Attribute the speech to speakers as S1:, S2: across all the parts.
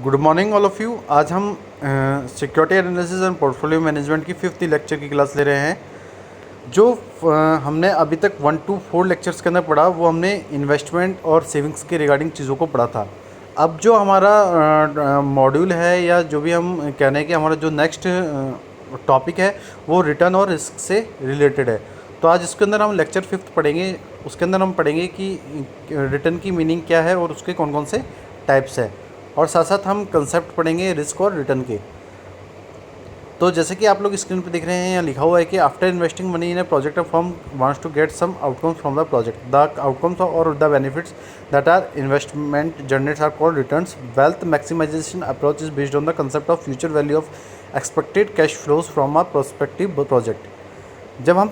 S1: Good morning all of you. आज हम security analysis and portfolio management की 5th lecture की क्लास ले रहे हैं। जो हमने अभी तक 1 to 4 लेक्चर्स के अंदर पढ़ा वो हमने इन्वेस्टमेंट और सेविंग्स के रिगार्डिंग चीज़ों को पढ़ा था। अब जो हमारा मॉड्यूल है या जो भी हम कह रहे हैं कि हमारा जो नेक्स्ट टॉपिक है वो रिटर्न और रिस्क से रिलेटेड है। तो आज इसके अंदर हम लेक्चर 5th पढ़ेंगे। उसके अंदर हम पढ़ेंगे कि रिटर्न की मीनिंग क्या है और उसके कौन कौन से टाइप्स है, और साथ साथ हम कंसेप्ट पढ़ेंगे रिस्क और रिटर्न के। तो जैसे कि आप लोग स्क्रीन पे देख रहे हैं, यहाँ लिखा हुआ है कि after investing money in a project, a firm wants to get some outcomes from the project. The outcomes और the benefits that our investment generates are called returns. Wealth maximisation approach is based on the concept of future value of expected cash flows from a prospective project. जब हम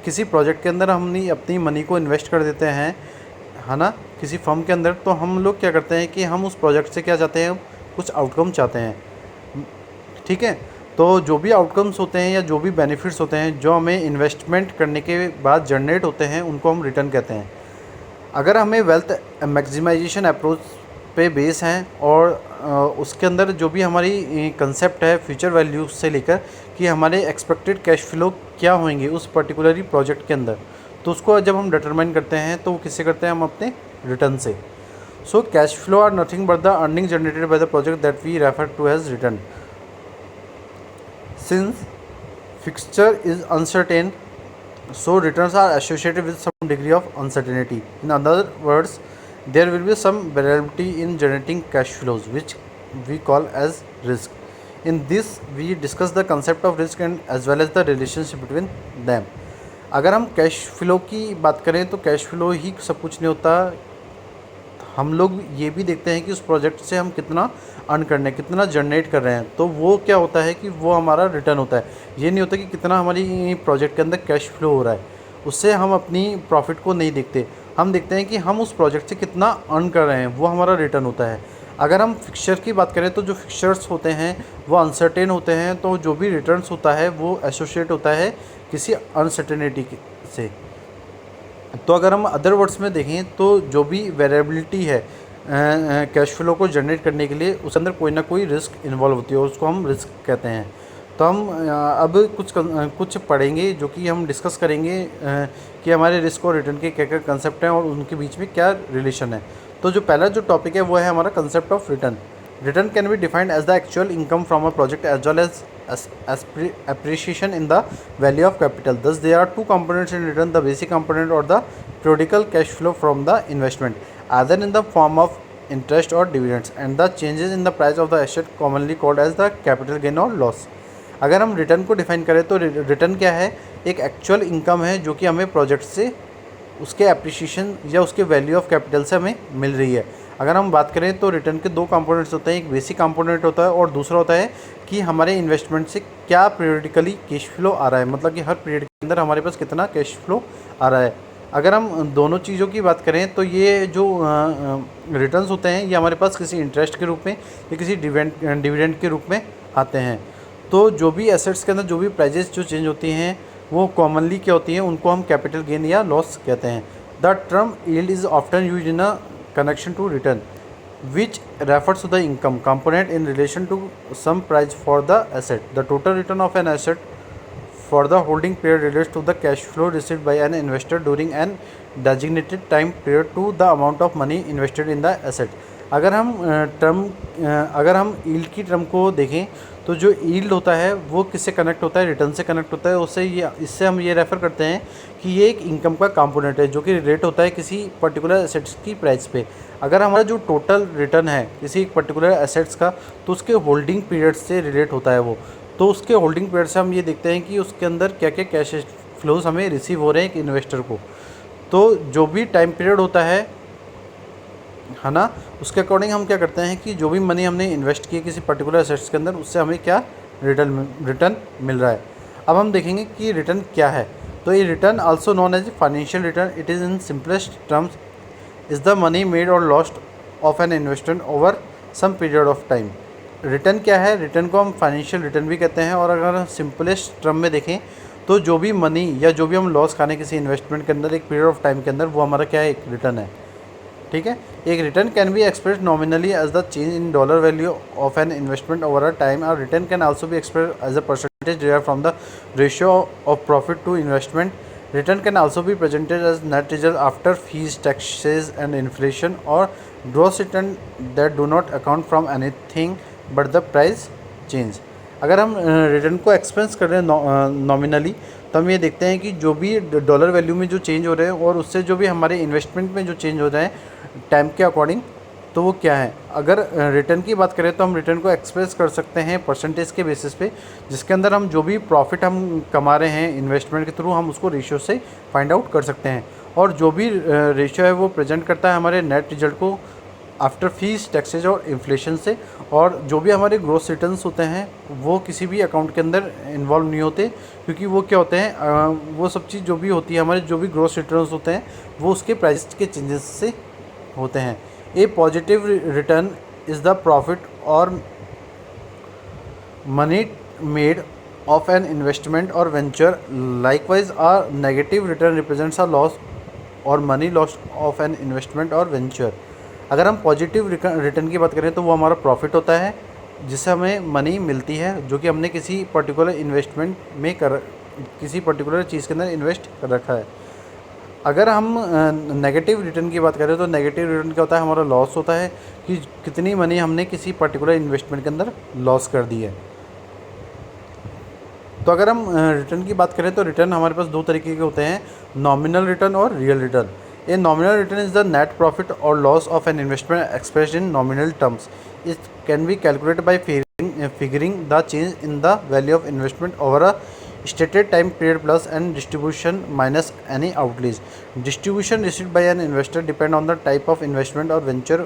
S1: किसी project के अंदर हमने अपनी money को invest कर देते हैं, है ना, किसी फर्म के अंदर, तो हम लोग क्या करते हैं कि हम उस प्रोजेक्ट से क्या चाहते हैं, कुछ आउटकम चाहते हैं। ठीक है, तो जो भी आउटकम्स होते हैं या जो भी बेनिफिट्स होते हैं जो हमें इन्वेस्टमेंट करने के बाद जनरेट होते हैं उनको हम रिटर्न कहते हैं। अगर हमें वेल्थ मैक्सिमाइजेशन अप्रोच पे बेस हैं और उसके अंदर जो भी हमारी कंसेप्ट है फ्यूचर वैल्यू से लेकर कि हमारे एक्सपेक्टेड कैश फ्लो क्या होंगे उस पर्टिकुलर प्रोजेक्ट के अंदर, तो उसको जब हम डिटरमाइन करते हैं तो वो किससे करते हैं, हम अपने रिटर्न से। So cash flow are nothing but the earning generated by the project that we refer to as return. Since future is uncertain, so returns are associated with some degree of uncertainty. In other words, there will be some variability in generating cash flows which we call as risk. In this we discuss the concept of risk and as well as the relationship between them. अगर हम cash flow की बात करें तो cash flow ही सब कुछ नहीं होता। हम लोग ये भी देखते हैं कि उस प्रोजेक्ट से हम कितना अर्न कर रहे हैं, कितना जनरेट कर रहे हैं, तो वो क्या होता है कि वो हमारा रिटर्न होता है। ये नहीं होता कि कितना हमारी प्रोजेक्ट के अंदर कैश फ्लो हो रहा है, उससे हम अपनी प्रॉफिट को नहीं देखते। हम देखते हैं कि हम उस प्रोजेक्ट से कितना अर्न कर रहे हैं, वो हमारा रिटर्न होता है। अगर हम फिक्सचर की बात करें तो जो फिक्सचर्स होते हैं वो अनसर्टेन होते हैं, तो जो भी रिटर्न्स होता है वो एसोसिएट होता है किसी अनसर्टेनिटी से। तो अगर हम अदर वर्ड्स में देखें तो जो भी वेरिएबिलिटी है कैश फ्लो को जनरेट करने के लिए उसके अंदर कोई ना कोई रिस्क इन्वॉल्व होती है और उसको हम रिस्क कहते हैं। तो हम अब कुछ पढ़ेंगे जो कि हम डिस्कस करेंगे कि हमारे रिस्क और रिटर्न के क्या क्या कंसेप्ट हैं और उनके बीच में क्या रिलेशन है। तो जो पहला जो टॉपिक है वो है हमारा concept of return. Return can be defined as the actual income from a project as well as appreciation in the value of capital. Thus, there are two components in return: the basic component or the periodical cash flow from the investment, either in the form of interest or dividends, and the changes in the price of the asset, commonly called as the capital gain or loss. अगर हम return को define करें तो return क्या है, एक actual income है जो कि हमें प्रोजेक्ट से उसके एप्रिसिएशन या उसके वैल्यू ऑफ कैपिटल से हमें मिल रही है। अगर हम बात करें तो रिटर्न के दो कंपोनेंट्स होते हैं, एक बेसिक कंपोनेंट होता है और दूसरा होता है कि हमारे इन्वेस्टमेंट से क्या पीरियडिकली कैश फ्लो आ रहा है, मतलब कि हर पीरियड के अंदर हमारे पास कितना कैश फ्लो आ रहा है। अगर हम दोनों चीज़ों की बात करें तो ये जो रिटर्न्स होते हैं ये हमारे पास किसी इंटरेस्ट के रूप में या किसी डिविडेंड के रूप में आते हैं। तो जो भी एसेट्स के अंदर जो भी प्राइजेस जो चेंज होती हैं वो कॉमनली क्या होती हैं, उनको हम कैपिटल गेन या लॉस कहते हैं। The term yield is often used in a connection to return, which refers to the income component in relation to some price for the asset. The total return of an asset for the holding period relates to the cash flow received by an investor during an designated time period to the amount of money invested in the asset. अगर हम yield की term को देखें तो जो yield होता है वो किससे कनेक्ट होता है, रिटर्न से कनेक्ट होता है। इससे हम ये रेफ़र करते हैं कि ये एक इनकम का कंपोनेंट है जो कि रिलेट होता है किसी पर्टिकुलर एसेट्स की प्राइस पे। अगर हमारा जो टोटल रिटर्न है किसी एक पर्टिकुलर एसेट्स का तो उसके होल्डिंग पीरियड से रिलेट होता है वो। तो उसके होल्डिंग पीरियड से हम ये देखते हैं कि उसके अंदर क्या क्या कैश फ्लोज हमें रिसीव हो रहे हैं एक इन्वेस्टर को। तो जो भी टाइम पीरियड होता है ना, उसके अकॉर्डिंग हम क्या करते हैं कि जो भी मनी हमने इन्वेस्ट की किसी पर्टिकुलर एसेट्स के अंदर उससे हमें क्या रिटर्न मिल रहा है। अब हम देखेंगे कि रिटर्न क्या है। तो ये return also known as financial return, it is in simplest terms is the money made और lost of an investment over some period of time. Return क्या है, रिटर्न को हम फाइनेंशियल रिटर्न भी कहते हैं। और अगर हम सिंपलेस्ट टर्म में देखें तो जो भी मनी या जो भी हम लॉस खाने किसी इन्वेस्टमेंट के अंदर एक पीरियड ऑफ टाइम के अंदर वो हमारा क्या है, एक रिटर्न है। ठीक है। एक return can be express nominally as the change in dollar value of an investment over a time, और return can also be express as a percentage derived from the ratio of profit to investment. Return can also be presented as net result after fees, taxes and inflation, or gross return that do not account from anything but the price change. अगर हम return को expense कर रहे हैं nominally, तो हम ये देखते हैं कि जो भी डॉलर वैल्यू में जो चेंज हो रहे हैं और उससे जो भी हमारे इन्वेस्टमेंट में जो चेंज हो रहे हैं टाइम के अकॉर्डिंग, तो वो क्या है. अगर रिटर्न की बात करें तो हम रिटर्न को एक्सप्रेस कर सकते हैं परसेंटेज के बेसिस पे, जिसके अंदर हम जो भी प्रॉफिट हम कमा रहे हैं इन्वेस्टमेंट के थ्रू, हम उसको रेशियो से फाइंड आउट कर सकते हैं. और जो भी रेशियो है वो प्रेजेंट करता है हमारे नेट रिजल्ट को आफ्टर फीस, टैक्सेज और इन्फ्लेशन से. और जो भी हमारे ग्रोस रिटर्न्स होते हैं वो किसी भी अकाउंट के अंदर इन्वॉल्व नहीं होते, क्योंकि वो क्या होते हैं, वो सब चीज़ जो भी होती है हमारे जो भी ग्रोस रिटर्न्स होते हैं वो उसके प्राइस के चेंजेस से होते हैं. A positive return is the profit or money made of an investment or venture. Likewise, a negative return represents a loss or money lost of an investment or venture. अगर हम positive return की बात करें तो वो हमारा profit होता है जिससे हमें मनी मिलती है जो कि हमने किसी पर्टिकुलर इन्वेस्टमेंट में किसी पर्टिकुलर चीज़ के अंदर इन्वेस्ट कर रखा है. अगर हम नेगेटिव रिटर्न की बात करें तो नेगेटिव रिटर्न क्या होता है, हमारा लॉस होता है कि कितनी मनी हमने किसी पर्टिकुलर इन्वेस्टमेंट के अंदर लॉस कर दी है. तो अगर हम रिटर्न की बात करें तो रिटर्न हमारे पास दो तरीके के होते हैं, नॉमिनल रिटर्न और real return. A nominal return is the net profit और loss of an investment expressed in nominal terms. It can be calculated by figuring the change in the value of investment over a stated time period plus and distribution minus any outlays. Distribution received by an investor depend on the type of investment or venture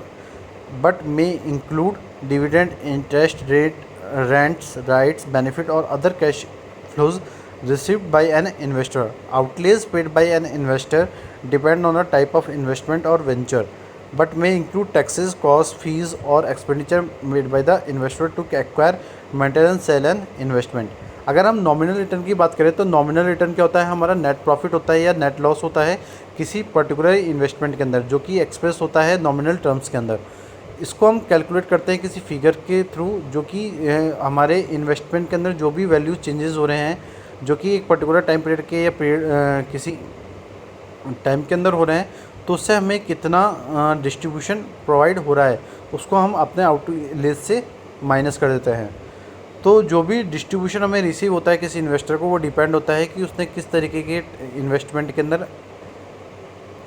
S1: but may include dividend, interest rate, rents, rights, benefit or other cash flows received by an investor. Outlays paid by an investor depend on the type of investment or venture but may include taxes, costs, fees or expenditure made by the investor to acquire, maintain and sell an investment. अगर हम nominal return की बात करें तो nominal return क्या होता है, हमारा नेट प्रॉफिट होता है या नेट लॉस होता है किसी पर्टिकुलर इन्वेस्टमेंट के अंदर, जो कि एक्सप्रेस होता है नॉमिनल टर्म्स के अंदर. इसको हम कैलकुलेट करते हैं किसी फिगर के थ्रू, जो कि हमारे इन्वेस्टमेंट के अंदर जो भी वैल्यू चेंजेस हो रहे हैं जो कि एक पर्टिकुलर टाइम पीरियड के या किसी टाइम के अंदर हो रहे हैं, तो उससे हमें कितना डिस्ट्रीब्यूशन प्रोवाइड हो रहा है उसको हम अपने आउटलेज से माइनस कर देते हैं. तो जो भी डिस्ट्रीब्यूशन हमें रिसीव होता है किसी इन्वेस्टर को, वो डिपेंड होता है कि उसने किस तरीके के इन्वेस्टमेंट के अंदर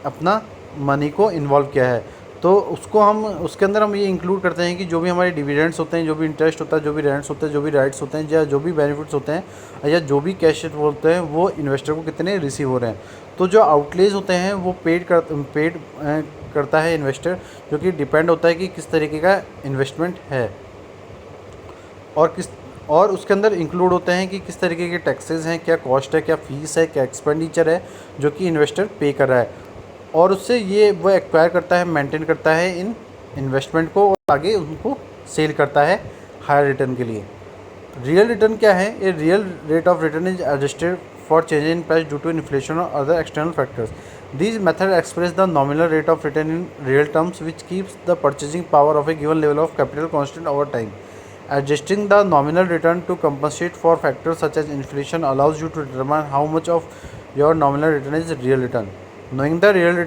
S1: अपना मनी को इन्वॉल्व किया है. तो उसको हम उसके अंदर हम ये इंक्लूड करते हैं कि जो भी हमारे डिविडेंड्स होते हैं, जो भी इंटरेस्ट होता है, जो भी रेंट्स होते हैं, जो भी राइट्स होते हैं, या जो भी बेनिफिट्स होते हैं, या जो भी कैश होते हैं, वो इन्वेस्टर को कितने रिसीव हो रहे हैं. तो जो आउटलेज होते हैं वो पेड करता है इन्वेस्टर, जो कि डिपेंड होता है कि किस तरीके का इन्वेस्टमेंट है और उसके अंदर इंक्लूड होते हैं कि किस तरीके के टैक्सेस हैं, क्या कॉस्ट है, क्या फ़ीस है, क्या एक्सपेंडिचर है जो कि इन्वेस्टर पे कर रहा है. और उससे ये वो एक्वायर करता है, मेंटेन करता है इन इन्वेस्टमेंट को और आगे उनको सेल करता है हायर रिटर्न के लिए. रियल रिटर्न क्या है, ये real rate of return is adjusted for change in price due to inflation और other external factors. These methods express the nominal rate of return in real terms, which keeps the purchasing power of a given level of capital constant over time. Adjusting the nominal return to compensate for factors such as inflation allows you to determine how much of your nominal return is real return. Knowing the real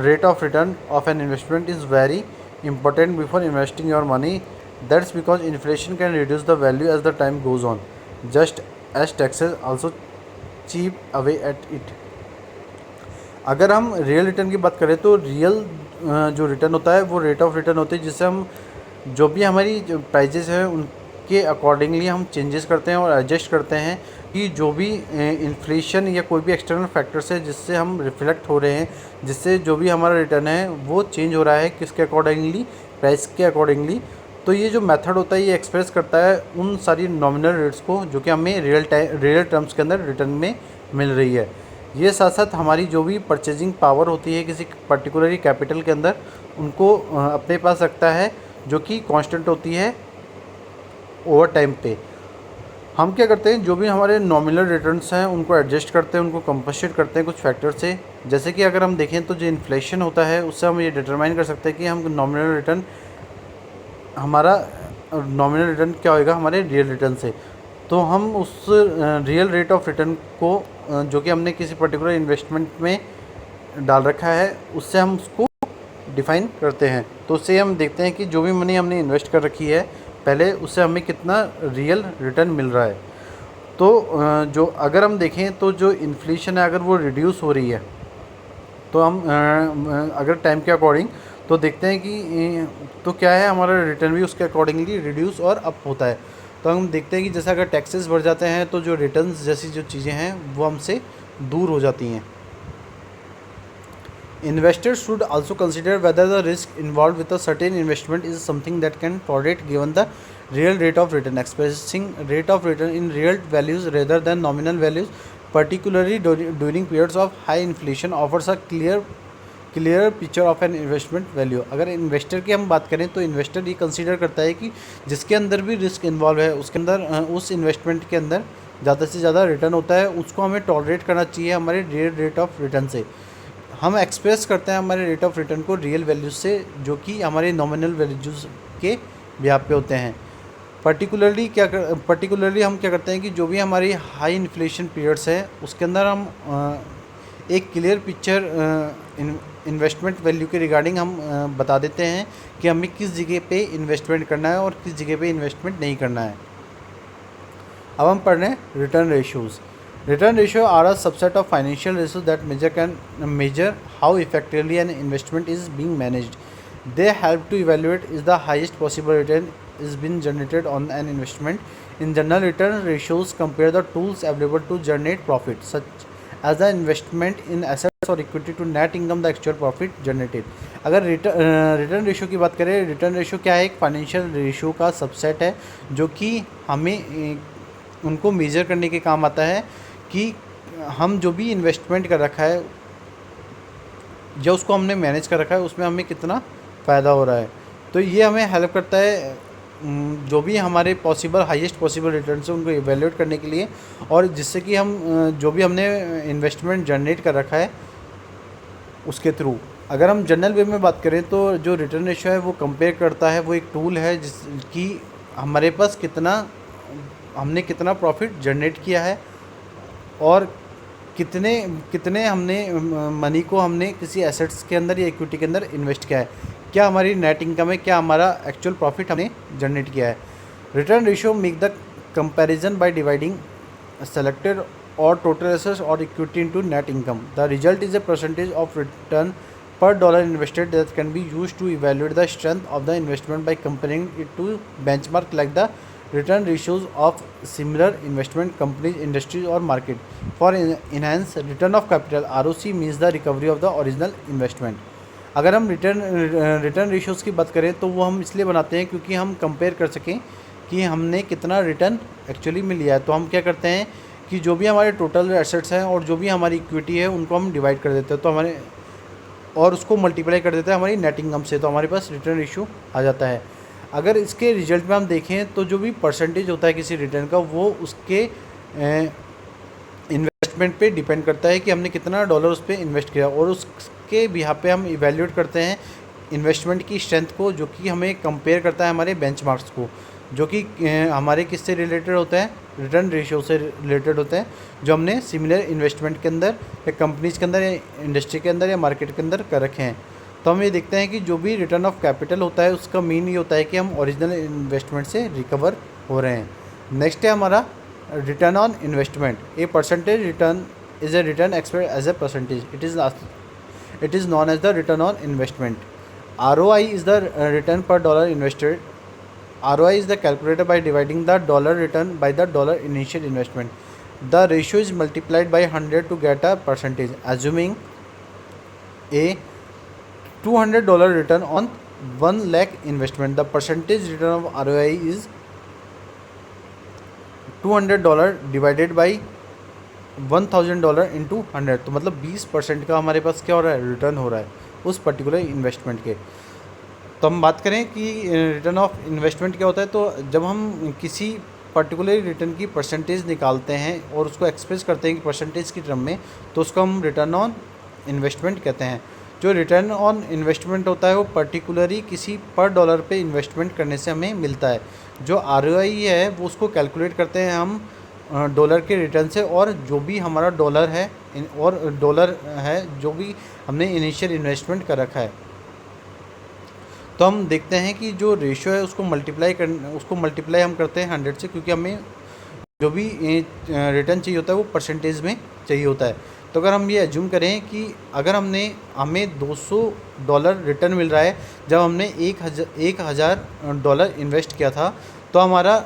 S1: rate of return of an investment is very important before investing your money. That's because inflation can reduce the value as the time goes on, just as taxes also chip away at it. अगर हम real return की बात करें तो real जो return होता है वो रेट ऑफ रिटर्न होती है जिससे हम जो भी हमारी जो प्राइजेस हैं उनके अकॉर्डिंगली हम चेंजेस करते हैं और एडजस्ट करते हैं कि जो भी इन्फ्लेशन या कोई भी एक्सटर्नल फैक्टर्स है जिससे हम रिफ्लेक्ट हो रहे हैं, जिससे जो भी हमारा रिटर्न है वो चेंज हो रहा है किसके अकॉर्डिंगली, प्राइस के अकॉर्डिंगली. तो ये जो मेथड होता है ये एक्सप्रेस करता है उन सारी नॉमिनल रेट्स को जो कि हमें रियल टर्म्स के अंदर रिटर्न में मिल रही है. ये साथ साथ हमारी जो भी परचेजिंग पावर होती है किसी पर्टिकुलर कैपिटल के अंदर उनको अपने पास रखता है, जो कि कांस्टेंट होती है ओवर टाइम पे. हम क्या करते हैं, जो भी हमारे नॉमिनल रिटर्न्स हैं उनको एडजस्ट करते हैं, उनको कंपनसेट करते हैं कुछ फैक्टर से, जैसे कि अगर हम देखें तो जो इन्फ्लेशन होता है उससे हम ये डिटरमाइन कर सकते हैं कि हम नॉमिनल रिटर्न हमारा नॉमिनल रिटर्न क्या होएगा हमारे रियल रिटर्न से। तो हम उस रियल रेट ऑफ रिटर्न को जो कि हमने किसी पर्टिकुलर इन्वेस्टमेंट में डाल रखा है उससे हम उसको डिफाइन करते हैं। तो उससे हम देखते हैं कि जो भी मनी हमने इन्वेस्ट कर रखी है पहले उससे हमें कितना रियल रिटर्न मिल रहा है। तो जो अगर हम देखें तो जो इन्फ्लेशन है अगर वो रिड्यूस हो रही है तो हम अगर टाइम के अकॉर्डिंग तो देखते हैं कि तो क्या है हमारा रिटर्न भी उसके अकॉर्डिंगली रिड्यूस और अप होता है। तो हम देखते हैं कि जैसे अगर टैक्सेस बढ़ जाते हैं तो जो रिटर्न्स जैसी जो चीज़ें हैं वो हमसे दूर हो जाती हैं। Investors should also consider whether the risk involved with a certain investment is something that can tolerate given the real rate of return. Expressing rate of return in real values rather than nominal values, particularly during periods of high inflation, offers a clear picture of an investment value. अगर investor की हम बात करें तो investor ये consider करता है कि जिसके अंदर भी रिस्क इन्वॉल्व है उसके अंदर उस इन्वेस्टमेंट के अंदर ज़्यादा से ज़्यादा रिटर्न होता है उसको हमें टॉलरेट करना चाहिए हमारे रियल रेट ऑफ रिटर्न से। हम एक्सप्रेस करते हैं हमारे रेट ऑफ रिटर्न को रियल वैल्यूज से जो कि हमारे नॉमिनल वैल्यूज के ब्याह पे होते हैं। पर्टिकुलरली हम क्या करते हैं कि जो भी हमारी हाई इन्फ्लेशन पीरियड्स है उसके अंदर हम एक क्लियर पिक्चर इन्वेस्टमेंट वैल्यू के रिगार्डिंग हम बता देते हैं कि हमें किस जगह पे इन्वेस्टमेंट करना है और किस जगह पे इन्वेस्टमेंट नहीं करना है। अब हम पढ़ रहे हैं return ratios. Return ratio are a subset of financial ratios that measure how effectively an investment is being managed. They help to evaluate is the highest possible return is being generated on an investment. In general, return ratios compare the tools available to generate profit, such as the investment in assets or equity to net income the actual profit generated. अगर return ratio की बात करें, return ratio क्या है? एक financial ratio का subset है जो कि हमें उनको मेजर करने के काम आता है कि हम जो भी इन्वेस्टमेंट कर रखा है जो उसको हमने मैनेज कर रखा है उसमें हमें कितना फ़ायदा हो रहा है। तो ये हमें हेल्प करता है जो भी हमारे पॉसिबल हाईएस्ट पॉसिबल रिटर्न से उनको इवेल्यूएट करने के लिए, और जिससे कि हम जो भी हमने इन्वेस्टमेंट जनरेट कर रखा है उसके थ्रू। अगर हम जनरल वे में बात करें तो जो रिटर्न रेशियो है वो कंपेयर करता है, वो एक टूल है जिसकी हमारे पास हमने कितना प्रॉफिट जनरेट किया है और कितने हमने मनी को हमने किसी एसेट्स के अंदर या इक्विटी के अंदर इन्वेस्ट किया है, क्या हमारी नेट इनकम है, क्या हमारा एक्चुअल प्रॉफिट हमने जनरेट किया है। Return ratio make the comparison by dividing selected और टोटल एसेट्स और equity into net income. The result is a percentage of return per dollar invested that can be used to evaluate the strength of the investment by comparing it to benchmark like the return ratios of similar investment companies, industries or market. For enhance return of capital, ROC means the recovery of the original investment. अगर हम return ratios की बात करें तो वो हम इसलिए बनाते हैं क्योंकि हम कंपेयर कर सकें कि हमने कितना रिटर्न एक्चुअली में लिया है। तो हम क्या करते हैं कि जो भी हमारे टोटल एसेट्स हैं और जो भी हमारी इक्विटी है उनको हम डिवाइड कर देते हैं तो हमारे और उसको मल्टीप्लाई कर देते हैं हमारी नेट इनकम से, तो हमारे पास रिटर्न रेशियो आ जाता है। अगर इसके रिजल्ट में हम देखें तो जो भी परसेंटेज होता है किसी रिटर्न का वो उसके इन्वेस्टमेंट पे डिपेंड करता है कि हमने कितना डॉलर उस पर इन्वेस्ट किया, और उसके बिहाफ पे हम इवैल्यूएट करते हैं इन्वेस्टमेंट की स्ट्रेंथ को, जो कि हमें कंपेयर करता है हमारे बेंचमार्क्स को, जो कि हमारे किससे रिलेटेड होता है, रिटर्न रेशियो से रिलेटेड होते हैं जो हमने सिमिलर इन्वेस्टमेंट के अंदर या कंपनीज़ के अंदर या इंडस्ट्री के अंदर या मार्केट के अंदर कर रखे हैं। तो हम ये देखते हैं कि जो भी रिटर्न ऑफ कैपिटल होता है उसका मीन ये होता है कि हम ओरिजिनल इन्वेस्टमेंट से रिकवर हो रहे हैं। नेक्स्ट है हमारा return on investment. A percentage return is a return expressed as a percentage, it is known as the return on investment. ROI is the return per dollar invested. ROI is the calculator by dividing the dollar return by the dollar initial investment. The ratio is multiplied by 100 to get a percentage. Assuming a $200 return on 1 lakh investment, the percentage return of ROI is $200 divided by $1000 into 100। तो मतलब 20% का हमारे पास क्या हो रहा है, return हो रहा है उस पर्टिकुलर इन्वेस्टमेंट के। तो हम बात करें कि रिटर्न ऑफ इन्वेस्टमेंट क्या होता है, तो जब हम किसी पर्टिकुलर रिटर्न की परसेंटेज निकालते हैं और उसको एक्सप्रेस करते हैं कि परसेंटेज की टर्म में, तो उसको हम रिटर्न ऑन इन्वेस्टमेंट कहते हैं। जो रिटर्न ऑन इन्वेस्टमेंट होता है वो पर्टिकुलरली किसी पर डॉलर पे इन्वेस्टमेंट करने से हमें मिलता है। जो आरओआई है वो उसको कैलकुलेट करते हैं हम डॉलर के रिटर्न से, और जो भी हमारा डॉलर है और डॉलर है जो भी हमने इनिशियल इन्वेस्टमेंट कर रखा है, तो हम देखते हैं कि जो रेशियो है उसको मल्टीप्लाई हम करते हैं 100 से, क्योंकि हमें जो भी रिटर्न चाहिए होता है वो परसेंटेज में चाहिए होता है। तो अगर हम ये एज्यूम करें कि अगर हमें $200 रिटर्न मिल रहा है जब हमने 1000 डॉलर इन्वेस्ट किया था, तो हमारा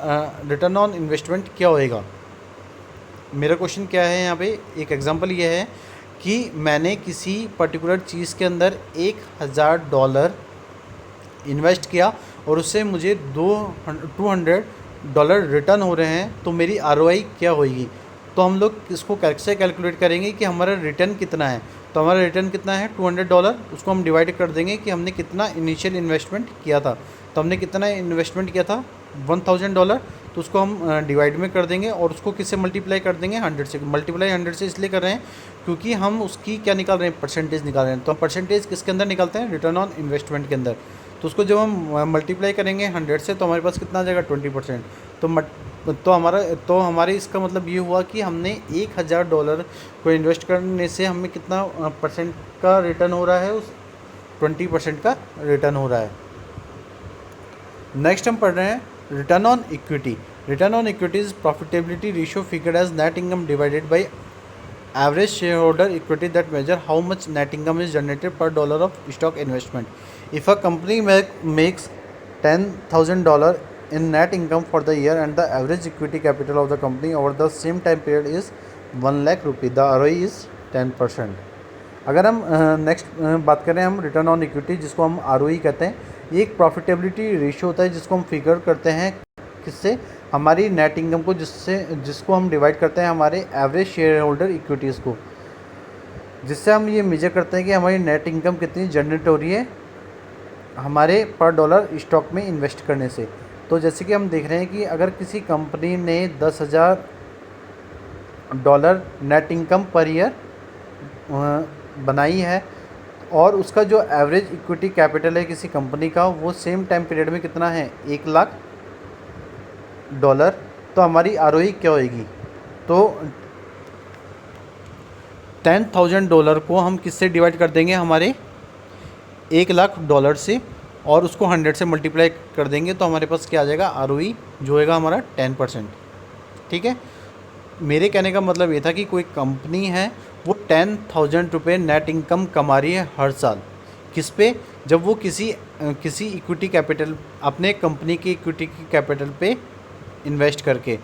S1: रिटर्न ऑन इन्वेस्टमेंट क्या होएगा। मेरा क्वेश्चन क्या है यहाँ पे, एक एग्जांपल ये है कि मैंने किसी पर्टिकुलर चीज़ के अंदर $1000 इन्वेस्ट किया और उससे मुझे $200 रिटर्न हो रहे हैं, तो मेरी आरओआई क्या होगी। तो हम लोग इसको कैसे कैलकुलेट करेंगे कि हमारा रिटर्न कितना है। तो हमारा रिटर्न कितना है $200, उसको हम डिवाइड कर देंगे कि हमने कितना इनिशियल इन्वेस्टमेंट किया था। तो हमने कितना इन्वेस्टमेंट किया था $1000, तो उसको हम डिवाइड में कर देंगे और उसको किससे मल्टीप्लाई कर देंगे 100 से। मल्टीप्लाई 100 से इसलिए कर रहे हैं क्योंकि हम उसकी क्या निकाल रहे हैं, परसेंटेज निकाल रहे हैं। तो हम परसेंटेज किसके अंदर निकालते हैं, रिटर्न ऑन इन्वेस्टमेंट के अंदर। तो उसको जब हम मल्टीप्लाई करेंगे 100 से तो हमारे पास कितना आ जाएगा 20%। तो हमारे इसका मतलब ये हुआ कि हमने $1000 को इन्वेस्ट करने से हमें कितना परसेंट का रिटर्न हो रहा है, उस 20% का रिटर्न हो रहा है। नेक्स्ट हम पढ़ रहे हैं return on equity. Return on equity is profitability ratio figured as net income divided by average shareholder equity that measure how much net income is generated per dollar of stock investment. If a company makes $10,000 in net income for the year and the average equity capital of the company over the same time period is 1 lakh rupee, the ROE is 10%. अगर हम next बात करें हम return on equity, जिसको हम ROE कहते हैं, ये एक प्रॉफिटेबिलिटी रेशियो होता है जिसको हम फिगर करते हैं किससे, हमारी नेट इनकम को, जिसको हम डिवाइड करते हैं हमारे एवरेज शेयर होल्डर इक्विटीज़ को, जिससे हम ये मेजर करते हैं कि हमारी नेट इनकम कितनी जनरेट हो रही है हमारे पर डॉलर स्टॉक में इन्वेस्ट करने से। तो जैसे कि हम देख रहे हैं कि अगर किसी कंपनी ने $10,000 नेट इनकम पर ईयर बनाई है और उसका जो एवरेज इक्विटी कैपिटल है किसी कंपनी का वो सेम टाइम पीरियड में कितना है, $1,00,000, तो हमारी आरओई क्या होएगी। तो $10,000 को हम किससे डिवाइड कर देंगे, हमारे $1,00,000 से, और उसको 100 से मल्टीप्लाई कर देंगे, तो हमारे पास क्या आ जाएगा, आरओई जो होएगा हमारा 10%। ठीक है, मेरे कहने का मतलब ये था कि कोई कंपनी है वो $10,000 नेट इनकम कमा रही है हर साल, किस पे, जब वो किसी इक्विटी कैपिटल, अपने कंपनी की इक्विटी की कैपिटल पे इन्वेस्ट करके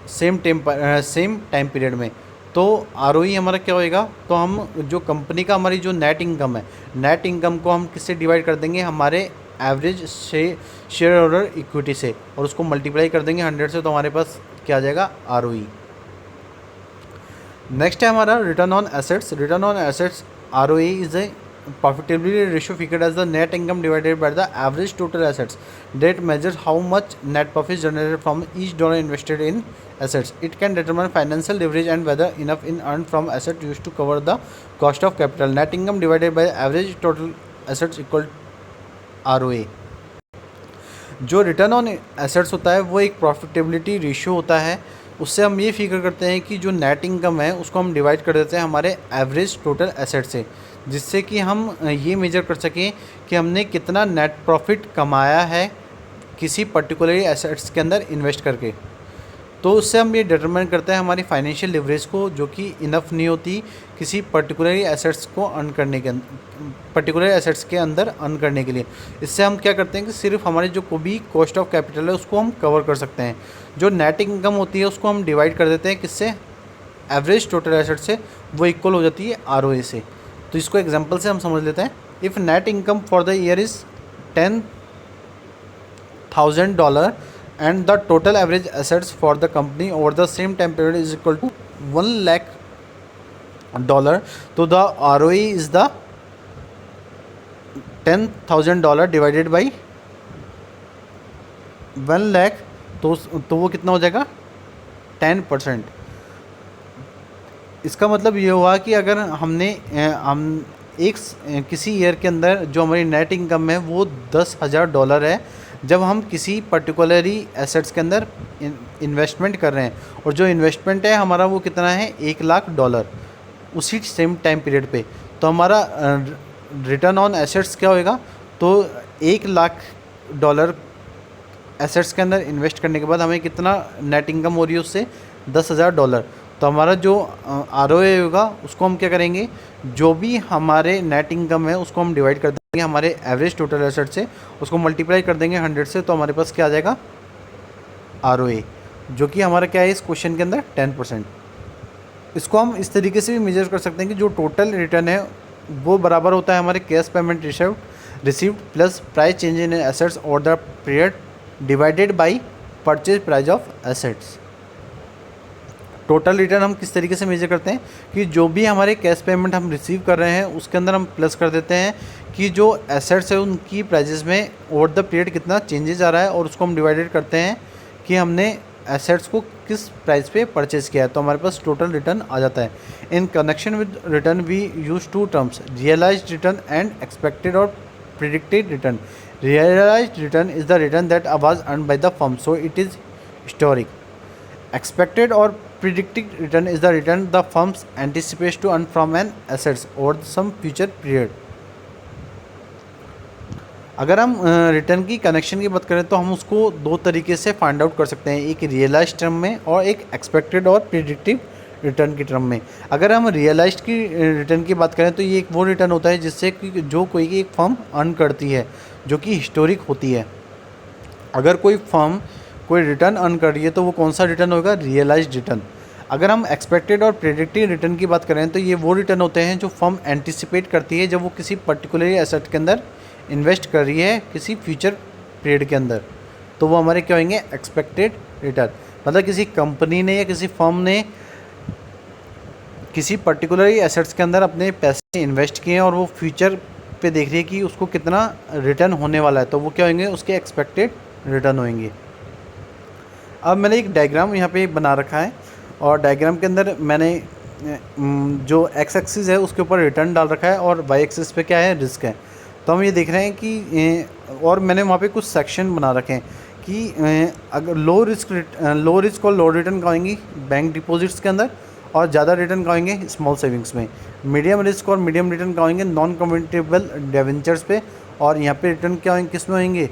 S1: सेम टाइम पीरियड में। तो आरओई हमारा क्या होएगा, तो हम जो कंपनी का हमारी जो नेट इनकम है, नेट इनकम को हम किससे डिवाइड कर देंगे, हमारे एवरेज शेयर होल्डर इक्विटी से, और उसको मल्टीप्लाई कर देंगे 100 से, तो हमारे पास क्या आ जाएगा, आरओई। नेक्स्ट है हमारा return on assets. Return on assets ROE is a profitability ratio figured as the net income divided by the average total assets that measures how much net profit generated from each dollar invested in assets. It can determine financial leverage and whether enough in earned from assets used to cover the cost of capital. Net income divided by average total assets equal ROA. जो return on assets होता है वो एक profitability ratio होता है, उससे हम ये फिगर करते हैं कि जो नेट इनकम है उसको हम डिवाइड कर देते हैं हमारे एवरेज टोटल एसेट से, जिससे कि हम ये मेजर कर सकें कि हमने कितना नेट प्रॉफिट कमाया है किसी पर्टिकुलर एसेट्स के अंदर इन्वेस्ट करके। तो उससे हम ये डिटरमाइन करते हैं हमारी फाइनेंशियल लिवरेज को, जो कि इनफ नहीं होती किसी पर्टिकुलर एसेट्स को अर्न करने के पर्टिकुलर एसेट्स के अंदर अर्न करने के लिए। इससे हम क्या करते हैं कि सिर्फ हमारे जो कोई भी कॉस्ट ऑफ कैपिटल है उसको हम कवर कर सकते हैं। जो नेट इनकम होती है उसको हम डिवाइड कर देते हैं किससे, एवरेज टोटल एसेट से, वो इक्वल हो जाती है आरओए से। तो इसको एग्जांपल से हम समझ लेते हैं। If net income for the year is $10,000 and the total average assets for the company over the same time period is equal to $1 lakh, so the ROE is the $10,000 divided by 1 lakh, तो वो कितना हो जाएगा 10%। इसका मतलब ये हुआ कि अगर हमने हम किसी ईयर के अंदर जो हमारी नेट इनकम है वो $10,000 है, जब हम किसी पर्टिकुलरली एसेट्स के अंदर इन्वेस्टमेंट कर रहे हैं, और जो इन्वेस्टमेंट है हमारा वो कितना है $1,00,000 उसी सेम टाइम पीरियड पे, तो हमारा रिटर्न ऑन एसेट्स क्या होएगा? तो $1,00,000 एसेट्स के अंदर इन्वेस्ट करने के बाद हमें कितना नेट इनकम हो रही है उससे? $10,000। तो हमारा जो ROA होगा उसको हम क्या करेंगे, जो भी हमारे नेट इनकम है उसको हम डिवाइड कर देंगे हमारे एवरेज टोटल एसेट से, उसको मल्टीप्लाई कर देंगे 100 से, तो हमारे पास क्या आ जाएगा? ROA, जो कि हमारा क्या है इस क्वेश्चन के अंदर 10%। इसको हम इस तरीके से भी मेजर कर सकते हैं कि जो टोटल रिटर्न है वो बराबर होता है हमारे cash payment received plus price change in assets और the period divided by purchase price of assets. Total return हम किस तरीके से मेजर करते हैं कि जो भी हमारे कैश पेमेंट हम रिसीव कर रहे हैं उसके अंदर हम प्लस कर देते हैं कि जो एसेट्स है उनकी प्राइजेस में ओवर द पीरियड कितना चेंजेस आ रहा है, और उसको हम डिवाइडेड करते हैं कि हमने एसेट्स को किस प्राइस पे परचेज किया है, तो हमारे पास टोटल रिटर्न आ जाता है। In connection with return we use two terms, realised return and expected और predicted return. Realized return is the return that was earned by the firm, so it is historic. Expected or predicted return is the return the firm anticipates to earn from an assets over some future period. अगर हम return की connection की बात करें तो हम उसको दो तरीके से फाइंड आउट कर सकते हैं, एक रियलाइज्ड टर्म में और एक एक्सपेक्टेड और प्रिडिक्टिव रिटर्न की टर्म में। अगर हम रियलाइज्ड की रिटर्न की बात करें तो ये एक वो रिटर्न होता है जिससे कि जो कोई एक फर्म अर्न करती है, जो कि हिस्टोरिक होती है। अगर कोई फर्म कोई रिटर्न अर्न कर रही है तो वो कौन सा रिटर्न होगा? Realised return. अगर हम एक्सपेक्टेड और प्रेडिक्टिव रिटर्न की बात करें तो ये वो रिटर्न होते हैं जो फर्म एंटिसिपेट करती है जब वो किसी पर्टिकुलर एसेट के अंदर इन्वेस्ट कर रही है किसी फ्यूचर पीरियड के अंदर, तो वो हमारे क्या होंगे? Expected return. मतलब किसी कंपनी ने या किसी फर्म ने किसी पर्टिकुलर एसेट्स के अंदर अपने पैसे इन्वेस्ट किए हैं और वो फ्यूचर पे देख रही है कि उसको कितना रिटर्न होने वाला है, तो वो क्या होंगे? उसके एक्सपेक्टेड रिटर्न होंगे। अब मैंने एक डायग्राम यहाँ पे बना रखा है और डायग्राम के अंदर मैंने जो एक्स एक्सिस है उसके ऊपर रिटर्न डाल रखा है और वाई एक्सिस पे क्या है? रिस्क है। तो हम ये देख रहे हैं कि और मैंने वहाँ पे कुछ सेक्शन बना रखे हैं कि अगर लो रिस्क और लो रिटर्न का होंगी बैंक डिपॉजिट्स के अंदर, और ज़्यादा रिटर्न का होंगे स्मॉल सेविंग्स में। मीडियम रिस्क और मीडियम रिटर्न का होंगे नॉन कन्वर्टेबल डिवेंचर्स पे, और यहाँ पे रिटर्न क्या होंगे? किस में होंगे?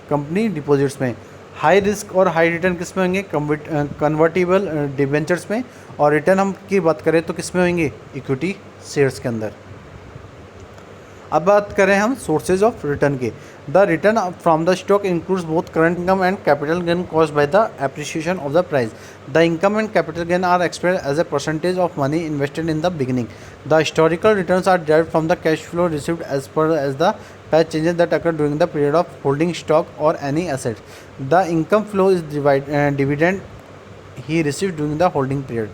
S1: कंपनी डिपॉजिट्स में। हाई रिस्क और हाई रिटर्न किस में होंगे? कन्वर्टेबल डिवेंचर्स में। और रिटर्न हम की बात करें तो किस में होंगे? इक्विटी शेयर्स के अंदर। अब बात करें हम सोर्सेज ऑफ रिटर्न के। The return from the stock includes both current income and capital gain caused by the appreciation of the price. The income and capital gain are expressed as a percentage of money invested in the beginning. The historical returns are derived from the cash flow received as per as the price changes that occur during the period of holding stock or any asset. The income flow is dividend he received during the holding period.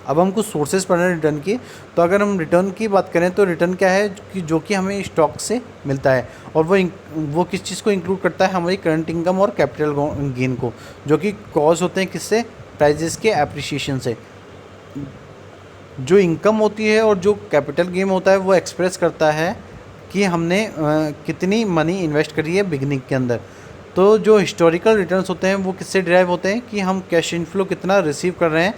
S1: अब हम कुछ sources पढ़ रहे हैं return की। तो अगर हम रिटर्न की बात करें तो रिटर्न क्या है कि जो कि हमें स्टॉक से मिलता है, और वो किस चीज़ को इंक्लूड करता है? हमारी करंट इनकम और कैपिटल गेन को, जो कि कॉज होते हैं किससे? प्राइजेस के एप्रिसिएशन से। जो इनकम होती है और जो कैपिटल गेन होता है वो एक्सप्रेस करता है कि हमने कितनी मनी इन्वेस्ट करी है बिगनिंग के अंदर। तो जो हिस्टोरिकल रिटर्न्स होते हैं वो किससे ड्राइव होते हैं कि हम कैश इनफ्लो कितना रिसीव कर रहे हैं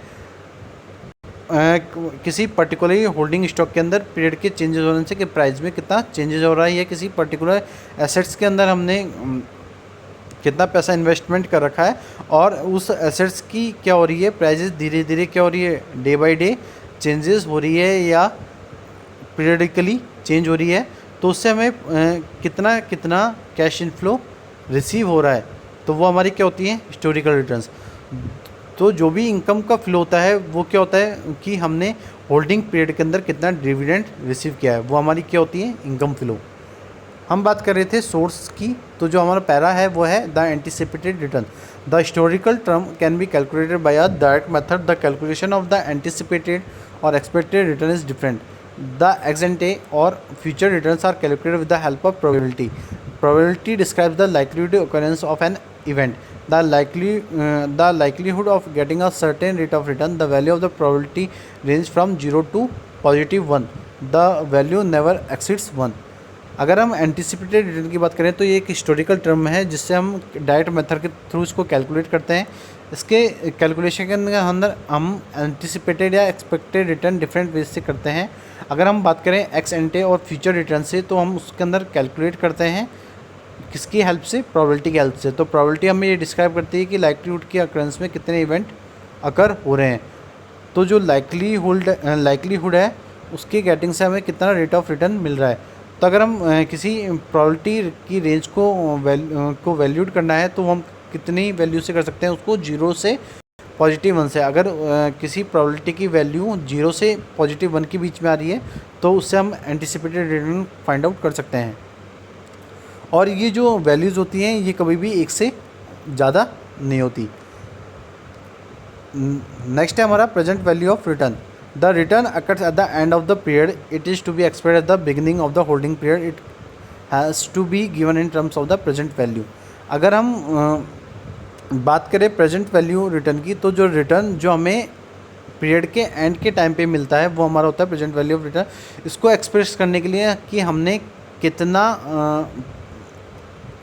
S1: किसी पर्टिकुलर होल्डिंग स्टॉक के अंदर पीरियड के चेंजेस होने से कि प्राइस में कितना चेंजेस हो रहा है, या किसी पर्टिकुलर एसेट्स के अंदर हमने कितना पैसा इन्वेस्टमेंट कर रखा है और उस एसेट्स की क्या हो रही है? प्राइजेस धीरे धीरे क्या हो रही है? डे बाय डे चेंजेस हो रही है या पीरियडिकली चेंज हो रही है, तो उससे हमें कितना कितना कैश इनफ्लो रिसीव हो रहा है, तो वो हमारी क्या होती है? Historical returns. तो जो भी इनकम का फ्लो होता है वो क्या होता है कि हमने होल्डिंग पीरियड के अंदर कितना डिविडेंड रिसीव किया है, वो हमारी क्या होती है? Income flow. हम बात कर रहे थे सोर्स की, तो जो हमारा पैरा है वो है the anticipated return. The historical term can be calculated by a direct method. The calculation of the anticipated और expected return is different. The ex ante or future returns are calculated with the help of probability. Probability describes the likelihood occurrence of an event. the likelihood of getting a certain rate of return, the value of the probability range from 0 to +1, the value never exceeds 1. अगर हम anticipated return की बात करें तो ये एक historical term है जिससे हम डायरेक्ट मेथड के थ्रू इसको कैलकुलेट करते हैं. इसके कैलकुलेशन के अंदर हम एंटिसिपेटेड या एक्सपेक्टेड रिटर्न डिफरेंट वेज से करते हैं. अगर हम बात करें एक्स एंटे और फ्यूचर रिटर्न से तो हम उसके अंदर कैलकुलेट करते हैं किसकी हेल्प से, प्रोबेबिलिटी की हेल्प से. तो प्रोबेबिलिटी हमें ये डिस्क्राइब करती है कि लाइक्लीहुड की अकरेंस में कितने इवेंट अकर हो रहे हैं. तो जो लाइक्लीहुड है उसकी गेटिंग से हमें कितना रेट ऑफ रिटर्न मिल रहा है. तो अगर हम किसी प्रोबेबिलिटी की रेंज को वैल्यूड करना है तो हम कितनी वैल्यू से कर सकते हैं उसको, 0 से +1 से. अगर किसी प्रोबेबिलिटी की वैल्यू 0 से +1 के बीच में आ रही है तो उससे हम एंटिसिपेटेड रिटर्न फाइंड आउट कर सकते हैं. और ये जो वैल्यूज़ होती हैं ये कभी भी एक से ज़्यादा नहीं होती. नेक्स्ट है हमारा present value of return. The return occurs at the end of the period. It is to be expected at the beginning of the holding period. It has to be given in terms of the present value. अगर हम बात करें present value return की तो जो return जो हमें period के एंड के टाइम पे मिलता है वो हमारा होता है प्रेजेंट वैल्यू ऑफ रिटर्न. इसको एक्सप्रेस करने के लिए कि हमने कितना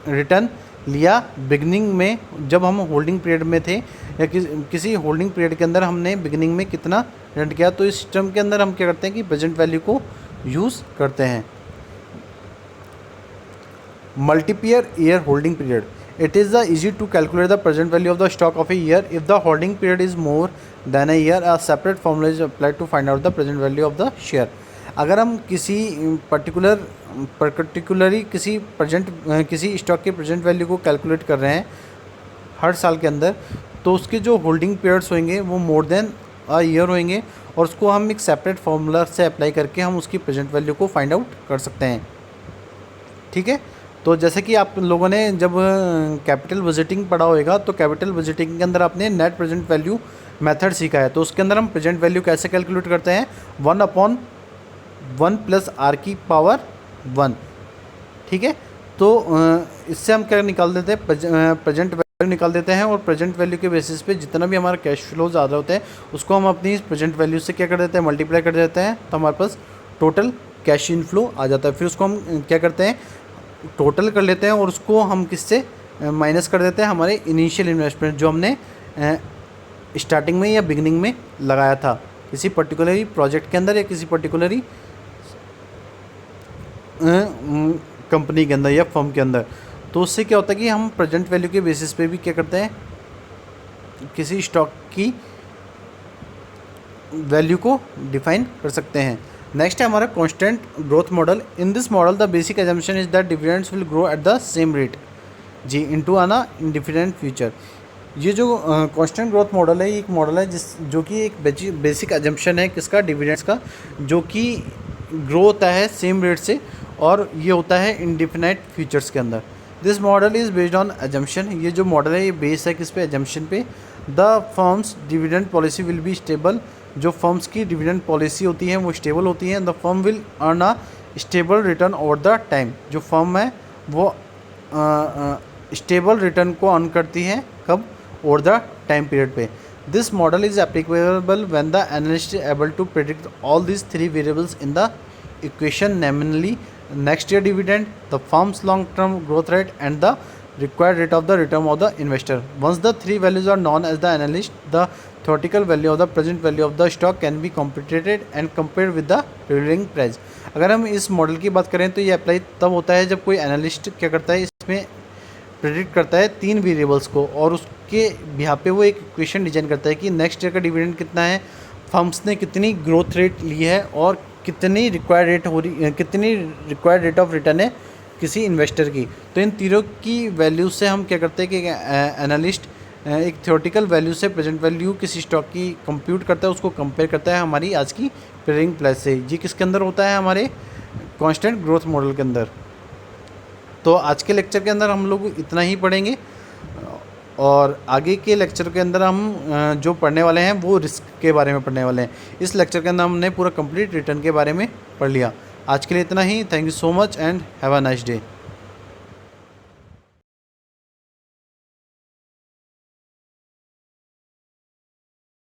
S1: रिटर्न लिया बिगनिंग में जब हम होल्डिंग पीरियड में थे, या किसी होल्डिंग पीरियड के अंदर हमने बिगनिंग में कितना रिटर्न किया. तो इस टर्म के अंदर हम क्या करते हैं कि प्रेजेंट वैल्यू को यूज़ करते हैं. Multiple year holding period. It is easy to calculate the present value of the stock of a year. If the holding period is more than a year, a separate formula is applied to find out the present value of the share. अगर हम किसी particularly किसी stock के present value को calculate कर रहे हैं हर साल के अंदर, तो उसके जो होल्डिंग पीरियड्स होंगे वो मोर देन अ ईयर होंगे और उसको हम एक सेपरेट फार्मूला से अप्लाई करके हम उसकी प्रेजेंट वैल्यू को फाइंड आउट कर सकते हैं. ठीक है. तो जैसे कि आप लोगों ने जब कैपिटल बजटिंग पढ़ा होगा तो कैपिटल बजटिंग के अंदर आपने नेट प्रेजेंट वैल्यू मेथड सीखा है. तो उसके अंदर हम प्रेजेंट वैल्यू कैसे कैलकुलेट करते हैं, 1/1 + r⁻1. ठीक है. तो इससे हम क्या निकाल देते हैं, प्रेजेंट वैल्यू निकाल देते हैं और प्रेजेंट वैल्यू के बेसिस पे जितना भी हमारा कैश फ्लोज आ रहे होते हैं उसको हम अपनी प्रेजेंट वैल्यू से क्या कर देते हैं, मल्टीप्लाई कर देते हैं. तो हमारे पास टोटल कैश इनफ्लो आ जाता है. फिर उसको हम क्या करते हैं, टोटल कर लेते हैं और उसको हम किससे माइनस कर देते हैं, हमारे इनिशियल इन्वेस्टमेंट जो हमने स्टार्टिंग में या बिगनिंग में लगाया था किसी पर्टिकुलरी प्रोजेक्ट के अंदर या किसी पर्टिकुलरी कंपनी के अंदर या फर्म के अंदर. तो उससे क्या होता है कि हम प्रेजेंट वैल्यू के बेसिस पे भी क्या करते हैं, किसी स्टॉक की वैल्यू को डिफाइन कर सकते हैं. नेक्स्ट है हमारा constant growth model. In this model the basic assumption is that dividends will grow at the same rate G into an indefinite future. ये जो कांस्टेंट ग्रोथ मॉडल है ये एक मॉडल है जो कि एक बेसिक एजम्पशन है किसका, डिविडेंड्स का, जो कि ग्रो होता है सेम रेट से और ये होता है इंडिफिनाइट फ्यूचर्स के अंदर. This model is based on assumption. ये जो मॉडल है ये बेस है किस पे, एजम्पशन पे. The firms dividend policy will be stable. जो फर्म्स की डिविडेंड पॉलिसी होती है वो स्टेबल होती हैं. The firm will earn a stable return over the time. जो फर्म है वो स्टेबल रिटर्न को अर्न करती है कब, ओवर द टाइम पीरियड पे. This model is applicable when the analyst is able to predict all these 3 variables in the equation, namely next year dividend, the firm's long term growth rate and the required rate of the return of the investor. Once the 3 values are known as the analyst, the theoretical value of the present value of the stock can be computed and compared with the prevailing price. अगर हम इस model की बात करें तो ये apply तब होता है जब कोई एनालिस्ट क्या करता है, इसमें प्रेडिक्ट करता है 3 वेरिएबल्स को और उसके बिहार पे वो एक इक्वेशन डिजाइन करता है कि नेक्स्ट ईयर का डिविडेंड कितना है, फर्म्स ने कितनी ग्रोथ रेट ली है और कितनी रिक्वायर्ड रेट ऑफ रिटर्न है किसी इन्वेस्टर की. तो इन तीनों की वैल्यू से हम क्या करते हैं कि एनालिस्ट एक थ्योरेटिकल वैल्यू से प्रेजेंट वैल्यू किसी स्टॉक की कंप्यूट करता है, उसको कंपेयर करता है हमारी आज की प्रेजेंट प्राइस से. ये किसके अंदर होता है, हमारे कांस्टेंट ग्रोथ मॉडल के अंदर. तो आज के लेक्चर के अंदर हम लोग इतना ही पढ़ेंगे और आगे के लेक्चर के अंदर हम जो पढ़ने वाले हैं वो रिस्क के बारे में पढ़ने वाले हैं. इस लेक्चर के अंदर हमने पूरा कंप्लीट रिटर्न के बारे में पढ़ लिया. आज के लिए इतना ही. Thank you so much and have a nice day.